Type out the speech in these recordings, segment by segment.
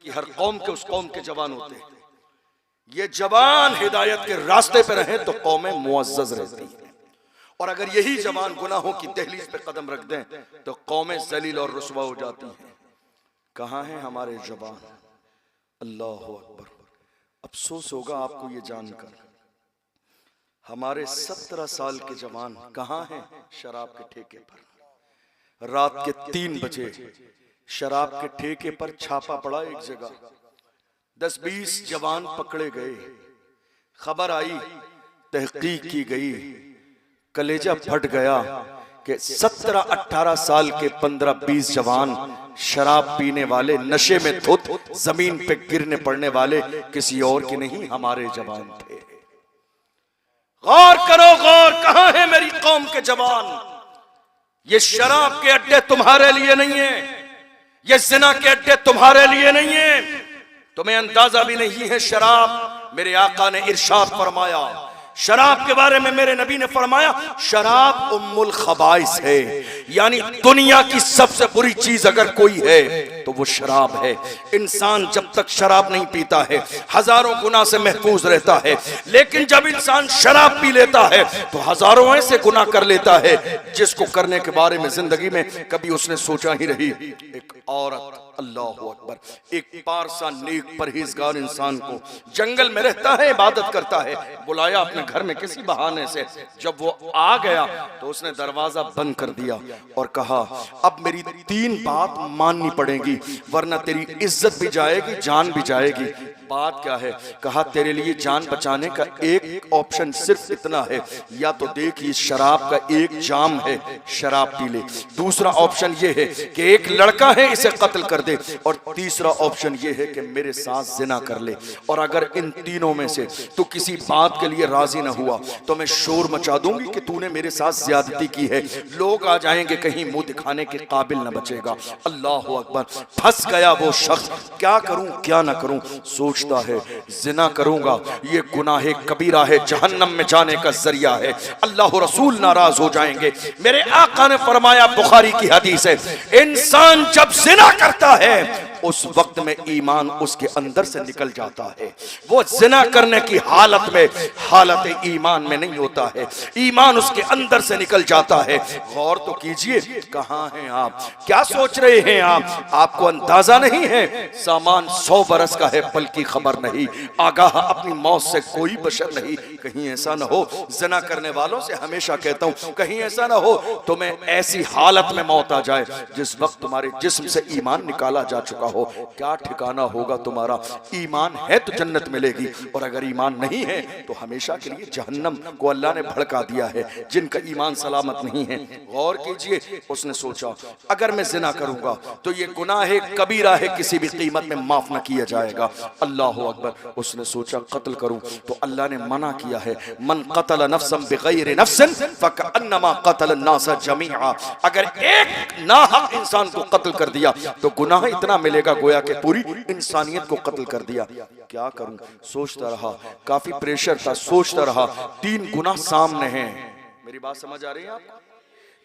कि हर कौम के उस कौम के जवान होते हैं। ये जवान हिदायत के रास्ते पे रहे तो कौमें मुअज़्ज़ज़ रहती हैं, और अगर यही जवान गुनाहों की दहलीज पे कदम रख दें तो कौमें ज़लील और रुस्वा हो जाती हैं। कहाँ हैं हमारे जवान? अल्लाह अकबर। अफसोस होगा आपको ये जानकर, हमारे 17 साल के जवान कहाँ हैं? शराब के ठेके पर। रात के 3 बजे शराब के ठेके पर छापा पड़ा एक जगह, 10-20 जवान पकड़े गए। खबर आई, तहकीक की गई, कलेजा फट गया कि 17-18 साल के 15-20 जवान शराब पीने वाले, नशे में धुत, जमीन पे गिरने पड़ने वाले किसी और के नहीं, हमारे जवान थे। गौर करो गौर, कहां है मेरी कौम के जवान? ये शराब के अड्डे तुम्हारे लिए नहीं है, ये जिना के अड्डे तुम्हारे लिए नहीं है। तुम्हें अंदाजा भी नहीं है शराब, मेरे आका ने इरशाद फरमाया, शराब के बारे में मेरे नबी ने फरमाया, शराब उम्मुल खबाइस है, यानी दुनिया की सबसे बुरी चीज अगर कोई है तो वो शराब है। इंसान जब तक शराब नहीं पीता है हजारों गुनाह से महफूज रहता है, लेकिन जब इंसान शराब पी लेता है तो हजारों ऐसे गुनाह कर लेता है जिसको करने के बारे में जिंदगी में कभी उसने सोचा ही नहीं। एक औरत, अल्लाह अकबर, एक पारसा नेक परहेजगार इंसान को जंगल में रहता है, इबादत करता है, बुलाया अपने घर में किसी बहाने से। जब वो आ गया तो उसने दरवाजा बंद कर दिया और कहा, अब मेरी 3 बात माननी पड़ेगी वरना तेरी इज्जत भी जाएगी, जान भी जाएगी। बात क्या है? कहा, तेरे लिए जान बचाने का एक ऑप्शन सिर्फ इतना है, या तो देख ये शराब का एक जाम है, शराब पी ले। दूसरा ऑप्शन ये है कि एक लड़का है, इसे कत्ल कर दे। और तीसरा ऑप्शन ये है कि मेरे साथ जिना कर ले। और अगर इन तीनों में से तू किसी बात के लिए राजी न हुआ तो मैं शोर मचा दूंगी कि तूने मेरे साथ ज्यादती की है। लोग आ जाएंगे, कहीं मुंह दिखाने के काबिल न बचेगा। अल्लाह अकबर। फंस गया वो शख्स, क्या करूं क्या ना करूं, सोचता है जिना करूंगा ये गुनाह कबीरा है, जहन्नम में जाने का जरिया है, अल्लाह रसूल नाराज हो जाएंगे। मेरे आका ने फरमाया, बुखारी की हदीस है, इंसान जब जिना करता है उस वक्त में ईमान उसके अंदर से निकल जाता है। वो जिना करने की हालत में हालत ईमान में नहीं होता है, ईमान उसके अंदर से निकल जाता है। गौर तो कीजिए, कहां हैं आप? क्या सोच रहे हैं आप? आपको अंदाजा नहीं है, सामान 100 बरस का है, पल की खबर नहीं, आगाह अपनी मौत से कोई बशर नहीं। कहीं ऐसा ना हो, जिना करने वालों से हमेशा कहता हूं, कहीं ऐसा ना हो तुम्हें ऐसी हालत में मौत आ जाए जिस वक्त तुम्हारे जिस्म से ईमान निकाला जा चुका हो। क्या ठिकाना होगा तुम्हारा? ईमान है तो जन्नत मिलेगी, और अगर ईमान नहीं है तो हमेशा के लिए जहन्नम को अल्लाह ने भड़का दिया है जिनका ईमान सलामत नहीं है। गौर कीजिए, उसने सोचा अगर मैं जिना करूंगा तो ये गुनाह है, कबीरा है, किसी भी कीमत में माफ न किया जाएगा। अल्लाह अकबर। उसने सोचा कत्ल करूं तो अल्लाह ने मना किया है, मन कतल नफ्सन बिगैर नफ्सिन फकअन्नमा कतल अन्नास जमीआ। अगर एक नाहक इंसान को कत्ल कर दिया तो गुनाह इतना मिलेगा गोया कि पूरी इंसानियत को कत्ल कर दिया। क्या करूं? सोचता रहा, काफी प्रेशर था, सोचता रहा। 3 गुनाह सामने हैं। मेरी बात समझ आ रही है आपको?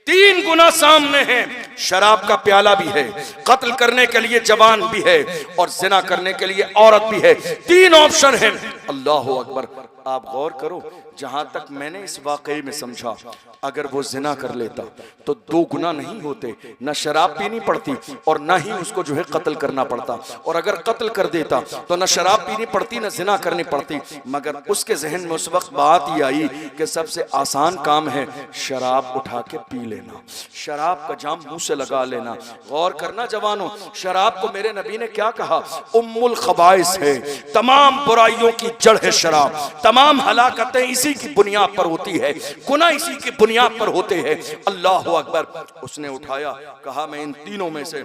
3 गुनाह सामने हैं, शराब का प्याला भी है, कत्ल करने के लिए जवान भी है, और जिना करने के लिए औरत भी है। 3 ऑप्शन हैं। अल्लाह अकबर। आप गौर करो, जहां तक मैंने इस वाकये में समझा, अगर वो जिना कर लेता तो 2 गुनाह नहीं होते, न शराब पीनी पड़ती और न ही उसको जो है कत्ल करना पड़ता। और अगर कत्ल कर देता तो न शराब पीनी पड़ती न जिना करनी पड़ती। मगर उसके जहन में उस वक्त बात ही आई कि सबसे आसान काम है शराब उठा के पी लेना, शराब का जाम मुंह से लगा लेना। गौर करना जवानों, शराब को मेरे नबी ने क्या कहा? उम्मुल खबाइस है, तमाम बुराइयों की जड़ है शराब, तमाम हलाकतें इसी की बुनियाद पर होती है, गुनाह इसी की बुनियाद पर होते हैं। अल्लाह अकबर। उसने उठाया, कहा मैं इन तीनों में से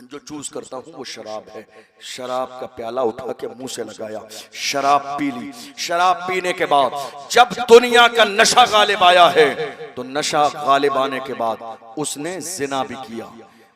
जो चूज करता हूं वो शराब है। शराब का प्याला उठा के मुंह से लगाया, शराब पी ली। शराब पीने के बाद जब दुनिया का नशा गालिब आया है तो नशा गालिब आने के बाद उसने जिना भी किया।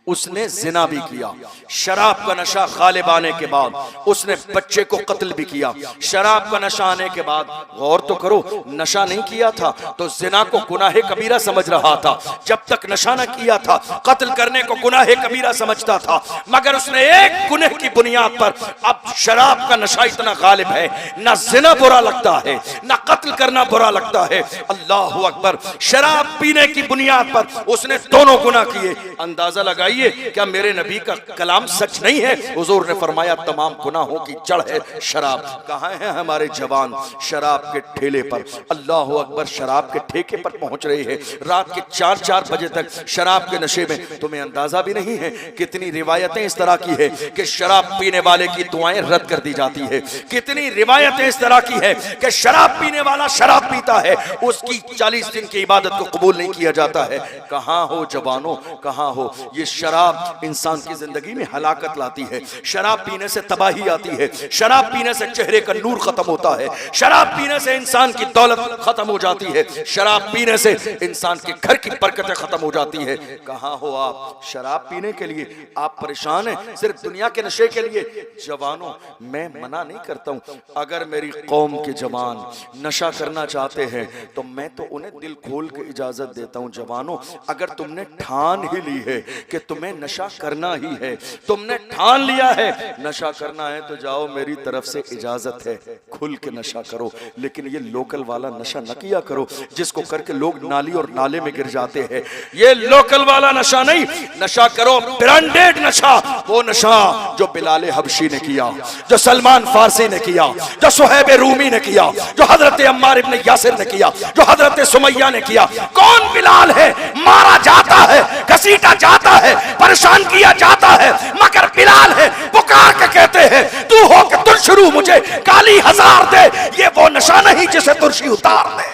उसने जिना भी किया, शराब का नशा गालिब आने के बाद उसने बच्चे को कत्ल भी किया। शराब का नशा आने के बाद, गौर तो करो, नशा नहीं किया था तो जिना को गुनाहे कबीरा समझ रहा था। जब तक नशा न किया था कत्ल करने को गुनाहे कबीरा समझता था, मगर उसने एक गुनाह की बुनियाद पर, अब शराब का नशा इतना गालिब है, ना जिना बुरा लगता है ना कत्ल करना बुरा लगता है। अल्लाह अकबर, शराब पीने की बुनियाद पर उसने दोनों गुनाह किए। अंदाजा लगाइए क्या मेरे नबी का कलाम सच नहीं है? हुजूर ने फरमाया तमाम गुनाहों की जड़ है शराब। कहाँ है हमारे जवान शराब के ठेले पर? अल्लाह अकबर, शराब के ठेके पर पहुंच रहे हैं रात के 4-4 बजे तक शराब के नशे में। तुम्हें अंदाजा भी नहीं है कितनी रिवायतें इस तरह की है कि शराब पीने वाले की दुआएं रद्द कर दी जाती है। कितनी रिवायतें इस तरह की है कि शराब पीने वाला शराब पीता है, उसकी 40 दिन की इबादत को कबूल नहीं किया जाता है। कहाँ हो जवानों, कहाँ हो? ये शराब इंसान की जिंदगी में हलाकत लाती है। शराब पीने से तबाही आती है, शराब पीने से चेहरे का नूर खत्म होता है, शराब पीने से इंसान की दौलत खत्म हो जाती है, शराब पीने से इंसान के घर की बरकतें खत्म हो जाती है। कहाँ हो आप? शराब पीने के लिए आप परेशान हैं, सिर्फ दुनिया के नशे के लिए। जवानों, मैं मना नहीं करता हूं, अगर मेरी कौम के जवान नशा करना चाहते हैं तो मैं तो उन्हें दिल खोल के इजाजत देता हूं। जवानों, अगर तुमने ठान ही ली है कि तुम्हें नशा करना ही है, तुमने ठान लिया है नशा करना है, तो जाओ, मेरी तरफ से इजाजत है, खुल के नशा करो। लेकिन ये लोकल वाला नशा न किया करो जिसको करके लोग नाली और नाले में गिर जाते हैं। ये लोकल वाला नशा नहीं, नशा करो ब्रांडेड नशा, वो नशा जो बिलाल हबशी ने किया, जो सलमान फारसी ने किया, जो सुहैब रूमी ने किया, जो हजरत अम्मार इब्न यासिर ने किया, जो हजरत सुमैया ने किया। कौन बिलाल है? मारा जाता है, घसीटा जाता है, परेशान किया जाता है, मगर बिलाल है, पुकार के कहते हैं तू हो के तुरशरू मुझे काली हजार दे। ये वो नशा नहीं जिसे तुरशी उतार दे।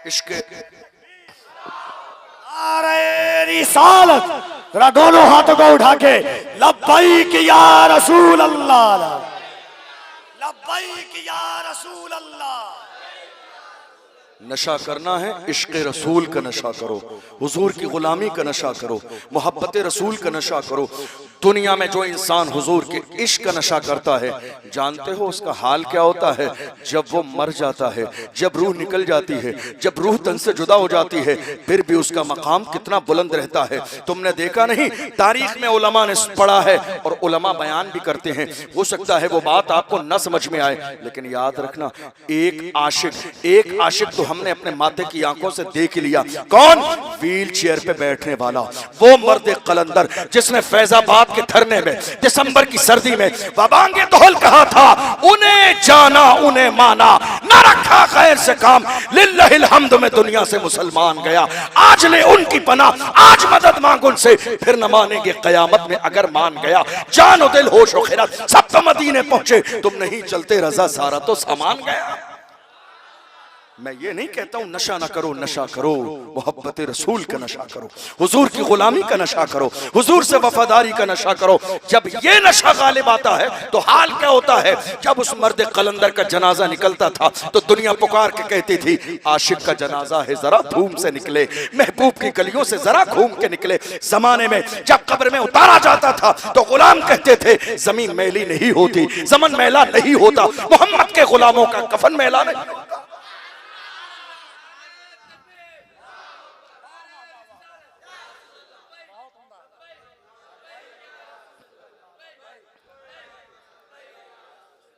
इश्क रिसालत, जरा दोनों हाथों को उठा के लब्बैक या रसूल अल्लाह, लब्बैक या रसूल अल्लाह। नशा करना है, इश्क रसूल का नशा करो, हुजूर की गुलामी का नशा करो, मोहब्बत रसूल का नशा करो। दुनिया में जो इंसान हुजूर के इश्क का नशा करता है, जानते हो उसका हाल क्या होता है? जब वो मर जाता है, जब रूह निकल जाती है, जब रूह तन से जुदा हो जाती है, फिर भी उसका मकाम कितना बुलंद रहता है। तुमने देखा नहीं, तारीख में उलमा ने पढ़ा है और उलमा बयान भी करते हैं। हो सकता है वो बात आपको न समझ में आए, लेकिन याद रखना, एक आशिक तो हमने अपने माथे की आंखों से देख लिया। कौन? व्हील चेयर पे बैठने वाला, वो मर्द कलंदर जिसने फैजाबाद के धरने में दिसंबर की सर्दी में वबांगे दोहल कहा था, उन्हें जाना उन्हें माना, न रखा खैर से काम, लिल्लाहिल हम्द में दुनिया से मुसलमान गया। आज ले उनकी पनाह, आज मदद मांग उनसे, फिर न मानेंगे कयामत में अगर मान गया। जान दिल होश और खिरत सब तो मदीने पहुंचे, तुम नहीं चलते रजा सारा तो सामान गया। मैं ये नहीं कहता हूं नशा ना करो, नशा करो, मोहब्बत रसूल का नशा करो, हुजूर की गुलामी का नशा करो, हुजूर से वफादारी का नशा करो। जब ये नशा गालिब आता है तो हाल क्या होता है? जब उस मर्द कलंदर का जनाजा निकलता था तो दुनिया पुकार के कहती थी, आशिक का जनाजा है, जरा धूम से निकले, महबूब की गलियों से जरा घूम के निकले। जमाने में जब कब्र में उतारा जाता था तो गुलाम कहते थे, जमीन मैली नहीं होती, ज़मन मैला नहीं होता, मोहम्मद के गुलामों का कफन मैला नहीं होता।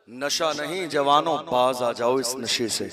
नशा नहीं जवानों, बाज आ जाओ इस नशे से।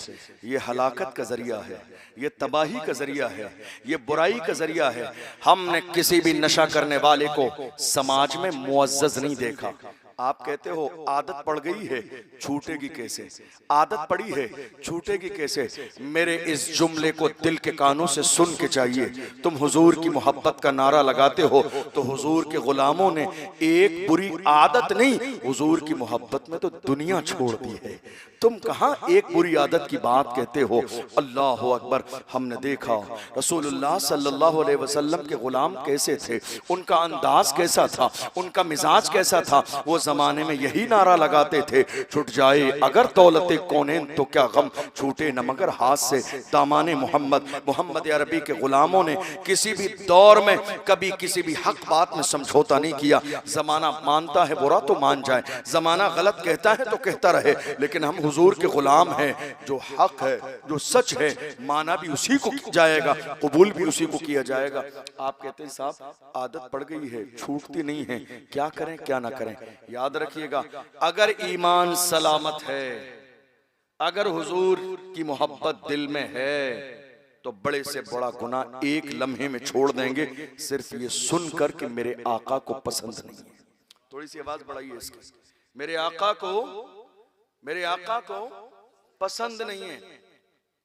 ये हलाकत का जरिया है, ये तबाही का जरिया है, ये बुराई का जरिया है। हमने किसी भी नशा करने वाले को समाज में मुअज़्ज़ज़ नहीं देखा। आप कहते हो आदत पड़ गई है, छूटेगी कैसे? आदत पड़ी है, छूटेगी कैसे? मेरे इस जुमले को दिल के कानों से सुन के चाहिए। तुम हुजूर की मोहब्बत का नारा लगाते हो तो हुजूर के गुलामों ने एक बुरी आदत नहीं, हुजूर की मोहब्बत में तो दुनिया छोड़ दी है। तुम कहाँ एक बुरी आदत की बात कहते हो? अल्लाह अकबर। हमने देखा रसूलुल्लाह सल्लल्लाहु अलैहि वसल्लम के गुलाम कैसे थे, उनका अंदाज कैसा था, उनका मिजाज कैसा था। वो जमाने में यही नारा लगाते थे, छूट जाए अगर दौलते कौनेन तो क्या गम, छूटे न मगर हाथ से दामाने मोहम्मद। मोहम्मद अरबी के गुलामों ने किसी भी दौर में कभी किसी भी हक बात में समझौता नहीं किया। जमाना मानता है बुरा तो मान जाए, जमाना गलत कहता है तो कहता रहे, लेकिन हम हुजूर के गुलाम हैं। जो हक है, जो सच है, माना भी उसी को जाएगा, कबूल भी उसी को किया जाएगा। आप कहते हैं साहब आदत पड़ गई है, छूटती नहीं है, क्या करें क्या ना करें। याद रखिएगा, अगर ईमान सलामत है, अगर हुजूर की मोहब्बत दिल में है, तो बड़े से बड़ा गुनाह एक लम्हे में छोड़ देंगे, सिर्फ ये सुनकर कि मेरे आका को पसंद नहीं है। थोड़ी सी आवाज बढ़ाइए इसकी, मेरे आका को पसंद नहीं है।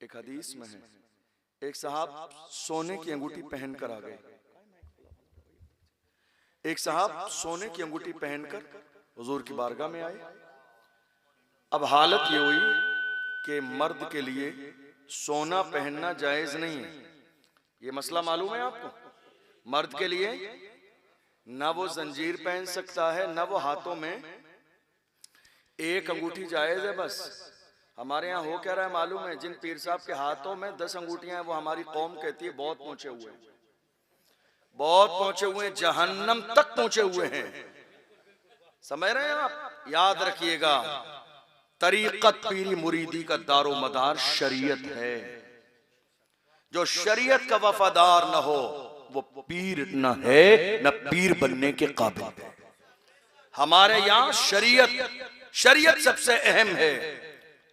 एक हदीस में है, एक साहब सोने की अंगूठी पहनकर आ गए, एक साहब सोने की अंगूठी पहनकर हुजूर की बारगाह में आए। अब हालत ये हुई कि मर्द के लिए सोना पहनना जायज नहीं है। ये मसला मालूम है आपको? मर्द के लिए ना वो जंजीर पहन सकता है, ना वो हाथों में एक अंगूठी जायज है बस। हमारे यहाँ हो क्या रहा है मालूम है? जिन पीर साहब के हाथों में 10 अंगूठियां हैं, वो हमारी कौम कहती है बहुत पहुंचे हुए हैं, बहुत पहुंचे हुए हैं, जहन्नम तक पहुंचे हुए हैं। समझ रहे हैं आप? याद रखिएगा, तरीकत पीरी मुरीदी का दारो मदार शरीयत है। जो शरीयत का वफादार न हो वो पीर न है, न पीर बनने के काबिल है। हमारे यहाँ शरीयत सबसे अहम है।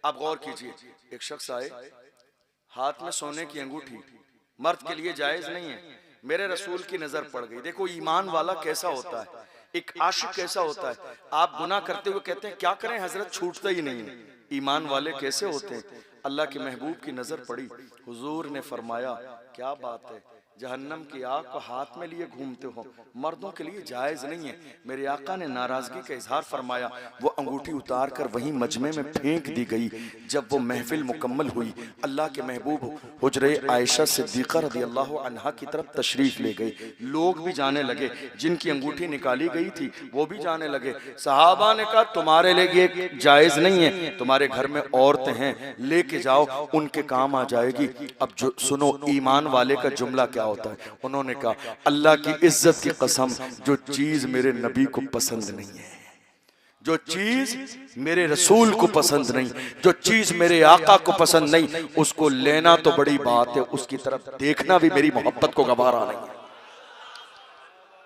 आप गौर कीजिए, एक शख्स आए, हाथ में सोने की अंगूठी, मर्द के लिए जायज नहीं है। मेरे रसूल की नजर पड़ गई। देखो ईमान वाला कैसा होता है, एक आशिक कैसा होता है। आप गुनाह करते हुए कहते हैं क्या करें हजरत, छूटता ही नहीं है। ईमान वाले कैसे होते हैं? अल्लाह के महबूब की नजर पड़ी, हुजूर ने फरमाया क्या बात है, जहन्नम की आग को हाथ में लिए घूमते हो, मर्दों के लिए जायज नहीं है। मेरे आका ने नाराजगी का इजहार फरमाया, वो अंगूठी उतार कर वहीं मजमे में फेंक दी गई। जब वो महफिल मुकम्मल हुई, अल्लाह के महबूब हुजरे आयशा सिद्दीक़ा रज़ियल्लाहु अन्हा की तरफ तशरीफ ले गए। लोग भी जाने लगे, जिनकी अंगूठी निकाली गई थी वो भी जाने लगे। सहाबा ने कहा तुम्हारे लिए जायज नहीं है, तुम्हारे घर में औरतें हैं, लेके जाओ, उनके काम आ जाएगी। अब जो सुनो ईमान वाले का जुमला क्या होता है। उन्होंने कहा अल्लाह की इज्जत की कसम, जो चीज मेरे नबी को पसंद नहीं है, जो चीज मेरे रसूल को पसंद नहीं, जो चीज मेरे आका को पसंद नहीं, उसको लेना तो बड़ी बात है, उसकी तरफ देखना भी मेरी मोहब्बत को गवारा नहीं है।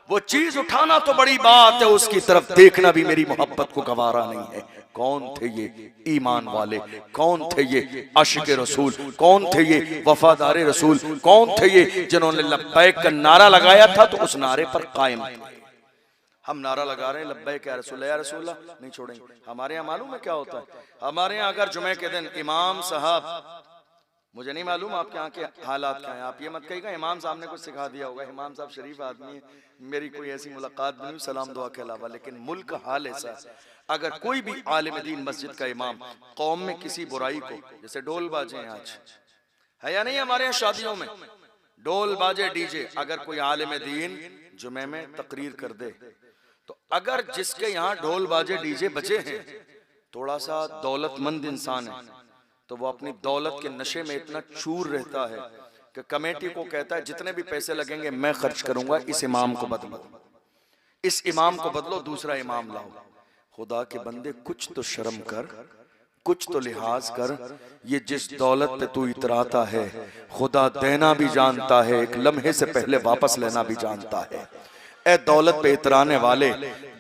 वो चीज उठाना तो बड़ी बात है, उसकी तरफ देखना भी मेरी मोहब्बत को गवारा नहीं है। कौन थे ये ईमान वाले? कौन थे ये आशिक रसूल? कौन थे ये वफादार रसूल? कौन थे ये जिन्होंने लब्बैक का नारा लगाया था तो उस नारे पर कायम थे? हम नारा लगा रहे हैं लब्बैक या रसूलल्लाह, नहीं छोड़ेंगे। हमारे यहाँ मालूम है क्या होता है? हमारे यहाँ अगर जुमे के दिन इमाम साहब, मुझे नहीं मालूम आपके यहाँ के हालात क्या हैं, आप ये मत कहिएगा इमाम साहब ने कुछ सिखा दिया होगा। इमाम साहब शरीफ आदमी है, मेरी कोई ऐसी मुलाकात नहीं, सलाम दुआ के अलावा। लेकिन मुल्क का हाल ऐसा है, अगर कोई भी आलिम दीन मस्जिद का इमाम कौम में किसी बुराई को, जैसे ढोल बाजे आज है या नहीं, हमारे यहाँ शादियों में ढोल बाजे डीजे, अगर कोई आलिम दीन जुमे में तकरीर कर दे, तो अगर जिसके यहाँ ढोल बाजे डीजे बजे हैं थोड़ा सा दौलतमंद इंसान है, तो वो अपनी दौलत के नशे में इतना चूर रहता है कि कमेटी को कहता है जितने भी पैसे लगेंगे मैं खर्च करूंगा, इस इमाम को बदलो, इस इमाम को बदलो, दूसरा इमाम लाओ। खुदा के बंदे कुछ तो शर्म कर, कुछ तो लिहाज कर। ये जिस दौलत पे तू इतराता है, खुदा देना भी जानता है, एक लम्हे से पहले वापस लेना भी जानता है। ए दौलत पे इतराने वाले,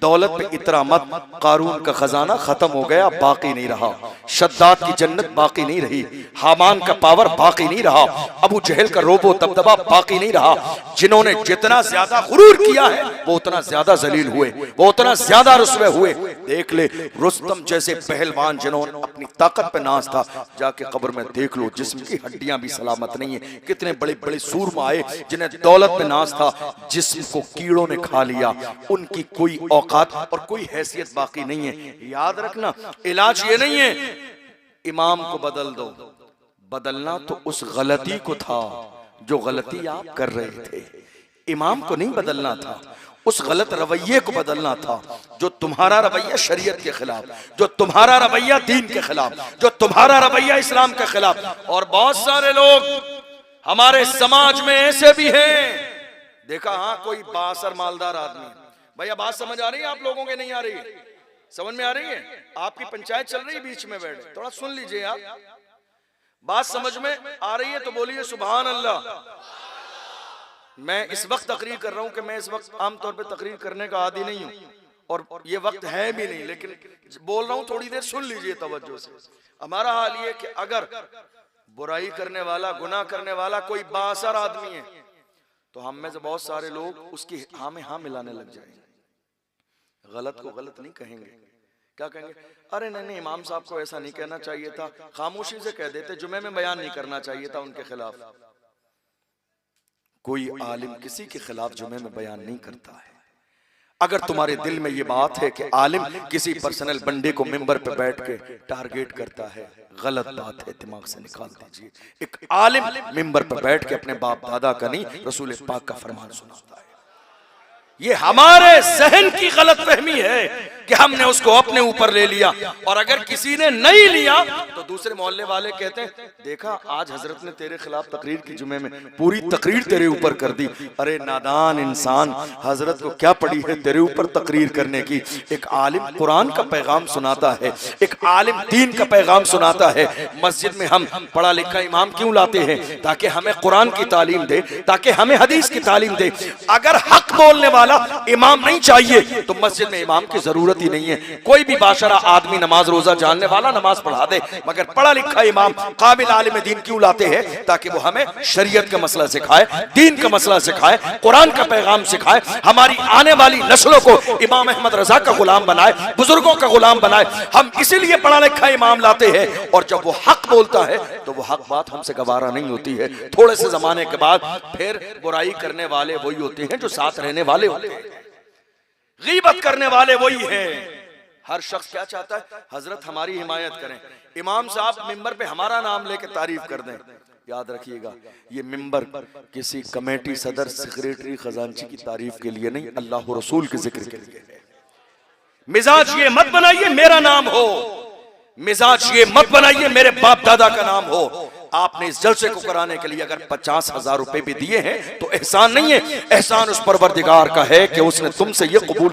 दौलत पे इतरा मत। कारून का खजाना खत्म हो गया, बाकी नहीं रहा। शद्दाद की जन्नत बाकी नहीं रही, हामान का पावर बाकी नहीं रहा, अबू जहल का रोबो दबदबा बाकी नहीं रहा। जिन्होंने जितना ज्यादा गुरूर किया है वो उतना ज्यादा जलील हुए, वो उतना ज्यादा रुस्वे हुए। देख ले रुस्तम जैसे पहलवान जिन्होंने अपनी ताकत पे नाज था, जाके कब्र में देख लो जिस्म की हड्डियां भी सलामत नहीं है। कितने बड़े बड़े सूरमा आए जिन्हें दौलत पे नाज था, जिस्म को कीड़ों ने खा लिया, उनकी कोई औकात और कोई हैसियत बाकी नहीं है। याद रखना, इलाज ये नहीं है इमाम को बदल दो, बदलना तो उस गलती को था जो गलती आप कर रहे थे। इमाम को नहीं बदलना था, उस गलत रवैये को बदलना था जो तुम्हारा रवैया शरीयत के खिलाफ, जो तुम्हारा रवैया दीन के खिलाफ, जो तुम्हारा रवैया इस्लाम के खिलाफ। और बहुत सारे लोग हमारे समाज में ऐसे भी हैं, देखा हाँ कोई बासर मालदार आदमी। भैया बात समझ आ रही है आप लोगों के? नहीं आ रही है? समझ में आ रही है? आपकी पंचायत चल रही है, बीच में बैठे थोड़ा सुन लीजिए आप। बात समझ में आ रही है तो बोलिए सुभान अल्लाह। मैं इस वक्त तकरीर कर रहा हूं कि मैं इस वक्त आमतौर पे तकरीर करने का आदी नहीं हूं और ये वक्त है भी नहीं, लेकिन बोल रहा हूं, थोड़ी देर सुन लीजिए तवज्जो से। हमारा हाल ये कि अगर बुराई करने वाला, गुनाह करने वाला कोई बासर आदमी है तो हम में से बहुत सारे लोग उसकी हाँ में हाँ मिलाने लग जाएंगे। गलत को गलत नहीं कहेंगे, क्या कहेंगे? अरे नहीं नहीं, इमाम साहब को ऐसा नहीं कहना चाहिए था, खामोशी से कह देते, जुमे में बयान नहीं करना चाहिए था उनके खिलाफ। कोई आलिम किसी के खिलाफ जुमे में बयान नहीं करता है। अगर तुम्हारे दिल में ये बात है कि आलिम किसी पर्सनल बंदे को मिंबर पे बैठ के टारगेट करता है, गलत बात है, दिमाग से निकाल दीजिए। एक आलिम मिंबर पे बैठ के अपने बाप दादा का नहीं, रसूल पाक का फरमान सुनाता है। ये हमारे जहन की गलत फहमी है कि हमने उसको अपने ऊपर ले लिया, और अगर किसी ने नहीं लिया तो दूसरे मोहल्ले वाले कहते हैं देखा आज हजरत ने तेरे खिलाफ तकरीर की, जुमे में पूरी तकरीर तेरे ऊपर कर दी। अरे नादान इंसान, हजरत को क्या पड़ी है तेरे ऊपर तकरीर करने की? एक आलिम कुरान का पैगाम सुनाता है, एक आलिम दीन का पैगाम सुनाता है। मस्जिद में हम पढ़ा लिखा इमाम क्यों लाते हैं? ताकि हमें कुरान की तालीम दे, ताकि हमें हदीस की तालीम दे। अगर हक बोलने वाला इमाम नहीं चाहिए तो मस्जिद में इमाम की जरूरत ही नहीं है। कोई भी बाशरा आदमी नमाज रोजा जानने वाला नमाज पढ़ा दे, मगर पढ़ा लिखा इमाम काबिल आलिम दीन क्यों लाते हैं? ताकि वो हमें शरीयत का मसला सिखाए, दीन का मसला सिखाए, कुरान का पैगाम सिखाए, हमारी आने वाली नस्लों को इमाम अहमद रजा का गुलाम बनाए, बुजुर्गों का गुलाम बनाए। हम इसीलिए पढ़ा लिखा इमाम लाते हैं, और जब वो हक बोलता है तो वो हक बात हमसे गवारा नहीं होती है। थोड़े से जमाने के बाद फिर बुराई करने वाले वही होते हैं जो साथ रहने वाले होते हैं, गीबत करने वाले वही हैं। हर शख्स क्या चाहता है? हजरत हमारी हिमायत करें, इमाम साहब मिंबर पे हमारा नाम लेके तारीफ कर दें। याद रखिएगा, ये मिंबर किसी कमेटी, सदर, सेक्रेटरी, खजांची की तारीफ के लिए नहीं, अल्लाह और रसूल के जिक्र के लिए है। मिजाज ये मत बनाइए मेरा नाम हो, मिजाज ये मत बनाइए मेरे बाप दादा का नाम हो। आपने इस जलसे को कराने के लिए अगर 50,000 रुपए भी दिए हैं तो एहसान नहीं है, एहसान उस परवरदिगार का है कि उसने तुमसे ये कबूल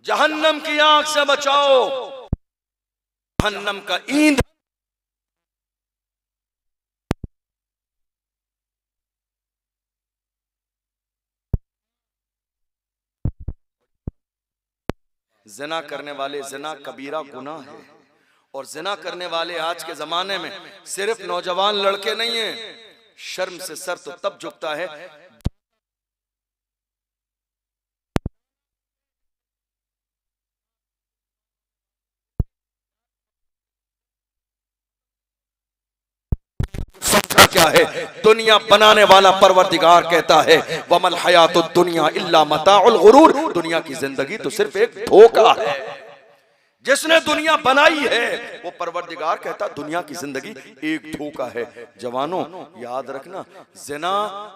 जहन्नम की आग से बचाओ, जहन्नम का ईंधन जिना करने वाले, जिना कबीरा गुनाह है। और जिना करने वाले आज के जमाने में सिर्फ नौजवान लड़के नहीं हैं। शर्म से सर तो तब झुकता है समझा क्या है। दुनिया बनाने वाला परवरदिगार कहता है वमल हयातुद दुनिया इल्ला मताउल गुरूर, दुनिया की जिंदगी तो सिर्फ एक धोखा है। जिसने दुनिया बनाई है वो परवरदिगार कहता दुनिया की जिंदगी एक धोखा है। जवानों याद रखना, जिना,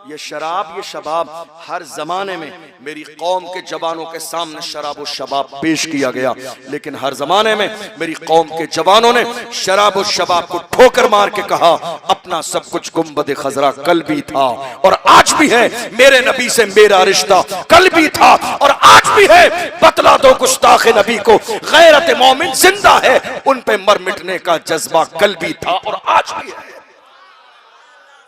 ये शराब, ये शबाब हर जमाने में मेरी कौम के जवानों के सामने शराब और शबाब पेश किया गया, लेकिन हर जमाने में मेरी कौम के जवानों ने शराब और शबाब को ठोकर मार के कहा अपना सब कुछ गुंबद खजरा कल भी था और आज भी है, मेरे नबी से मेरा रिश्ता कल भी था और आज भी है। बतला दो गुस्ताख नबी को गैरत मोमिन जिंदा है, उन पे मर मिटने का जज्बा कल भी था और आज भी है।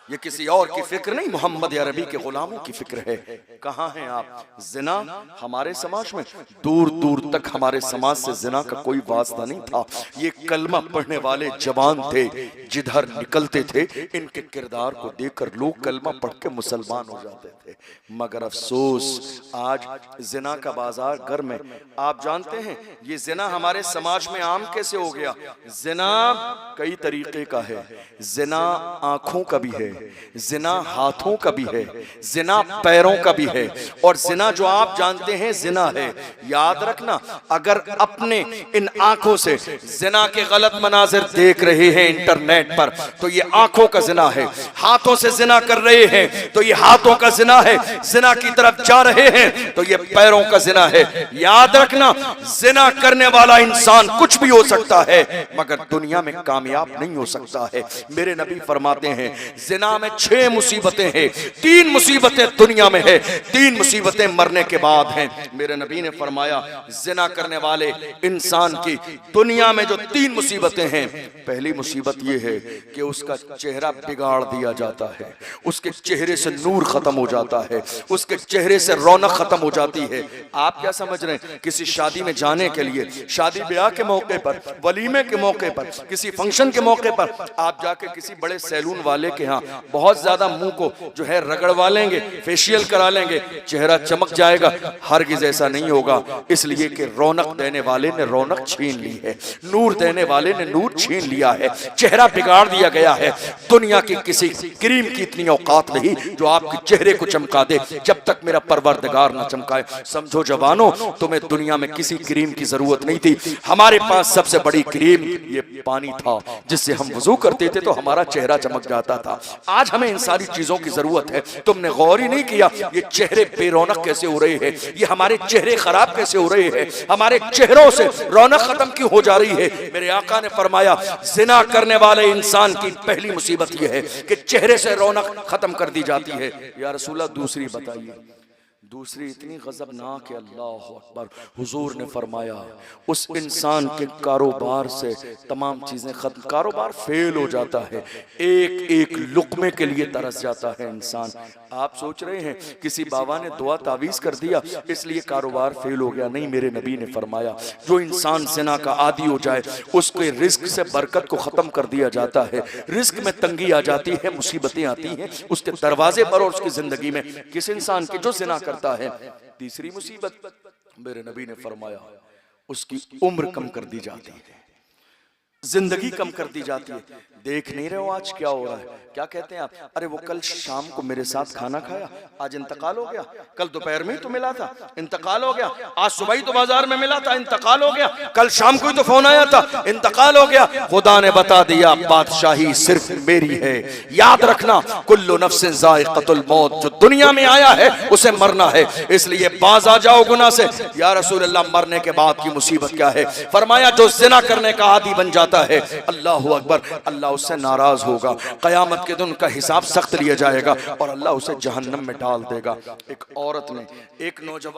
ये किसी और की फिक्र नहीं, मोहम्मद अरबी के गुलामों की फिक्र है। कहाँ हैं आप? जिना हमारे समाज में दूर दूर तक हमारे समाज से जिना का कोई वास्ता नहीं था। ये कलमा पढ़ने वाले जवान थे, जिधर निकलते थे इनके किरदार को देखकर लोग कलमा पढ़ के मुसलमान हो जाते थे। मगर अफसोस आज जिना का बाजार गर्म है। आप जानते हैं ये जिना हमारे समाज में आम कैसे हो गया? जिना कई तरीके का है। जिना आंखों का भी है, जिना हाथों का भी है, जिना पैरों का भी है, और जिना जो आप जानते हैं जिना है। याद रखना, अगर अपने इन आंखों से जिना के गलत मनाजिर देख रहे हैं इंटरनेट पर तो ये आंखों का जिना है। हाथों से जिना कर रहे हैं तो ये हाथों का जिना है। जिना की तरफ जा रहे हैं तो ये पैरों का जिना है। याद रखना, जिना करने वाला इंसान कुछ भी हो सकता है मगर दुनिया में कामयाब नहीं हो सकता है। मेरे नबी फरमाते हैं जिना में 6 मुसीबतें हैं, 3 मुसीबतें दुनिया में है, 3 मुसीबतें मरने के बाद हैं। मेरे नबी ने फरमाया जिना करने वाले इंसान की दुनिया में जो 3 मुसीबतें हैं, पहली मुसीबत ये है कि उसका चेहरा बिगाड़ दिया जाता है, उसके चेहरे से नूर खत्म हो जाता है, उसके चेहरे से रौनक खत्म हो जाती है। आप क्या समझ रहे हैं? किसी शादी में जाने के लिए, शादी ब्याह के मौके पर, वलीमे के मौके पर, किसी फंक्शन के मौके पर आप जाके किसी बड़े सैलून वाले के यहाँ बहुत ज्यादा मुंह को जो है रगड़वा लेंगे, फेशियल करा लेंगे, चेहरा चमक जाएगा। हरगिज ऐसा नहीं होगा, इसलिए कि रौनक देने वाले ने रौनक छीन ली है, नूर देने वाले ने नूर छीन लिया है, चेहरा बिगाड़ दिया गया है। दुनिया की किसी क्रीम की इतनी औकात नहीं जो आपके चेहरे को चमका दे जब तक मेरा परवरदिगार ना चमकाए। समझो जवानों, तुम्हें दुनिया में किसी क्रीम की जरूरत नहीं थी। हमारे पास सबसे बड़ी क्रीम ये पानी था, जिससे हम वजू करते थे तो हमारा चेहरा चमक जाता था। आज हमें इन सारी चीजों की जरूरत है। तुमने गौर ही नहीं किया ये चेहरे बेरौनक कैसे हो रहे हैं, ये हमारे चेहरे खराब कैसे हो रहे हैं, हमारे चेहरों से रौनक खत्म क्यों हो जा रही है। मेरे आका ने फरमाया जिना करने वाले इंसान की पहली मुसीबत यह है कि चेहरे से रौनक खत्म कर दी जाती है। या रसूला दूसरी बताइए। दूसरी इतनी गजबनाक है, अल्लाह अकबर। हुजूर ने फरमाया उस इंसान के कारोबार से तमाम चीजें खत्म, कारोबार फेल हो जाता है, एक एक लुकमे के लिए तरस जाता है इंसान। आप सोच रहे हैं किसी बाबा ने दुआ तावीज कर दिया इसलिए कारोबार फेल हो गया? नहीं, मेरे नबी ने फरमाया जो इंसान जिना का आदी हो जाए उसके रिस्क से बरकत को खत्म कर दिया जाता है, रिस्क में तंगी आ जाती है, मुसीबतें आती हैं उसके दरवाजे पर और उसकी जिंदगी में। किस इंसान के जो जिना करता है। तीसरी मुसीबत मेरे नबी ने फरमाया उसकी उम्र कम कर दी जाती है, जिंदगी कम कर दी जाती है। देख नहीं रहे हो आज क्या हो रहा है? क्या कहते हैं आप? अरे वो कल शाम को मेरे साथ खाना खाया, आज इंतकाल हो गया, कल दोपहर में ही तो मिला था, इंतकाल हो गया, आज सुबह ही तो बाजार में मिला था, इंतकाल हो गया, कल शाम को ही तो फोन आया था, इंतकाल हो गया। खुदा ने बता दिया बादशाही सिर्फ मेरी है। याद रखना कुल्लु नफ्सिन ज़ाइक़तुल मौत, जो दुनिया में आया है उसे मरना है, इसलिए बाज आ जाओ गुनाह से। या रसूल अल्लाह, मरने के बाद की मुसीबत क्या है? फरमाया जो ज़िना करने का आदी बन जाता है, अल्लाह अकबर, अल्लाह उससे नाराज होगा, कयामत के दिन का हिसाब सख्त लिया जाएगा और अल्लाह उसे जहन्नम में डाल देगा। एक औरत ने, एक नौजवान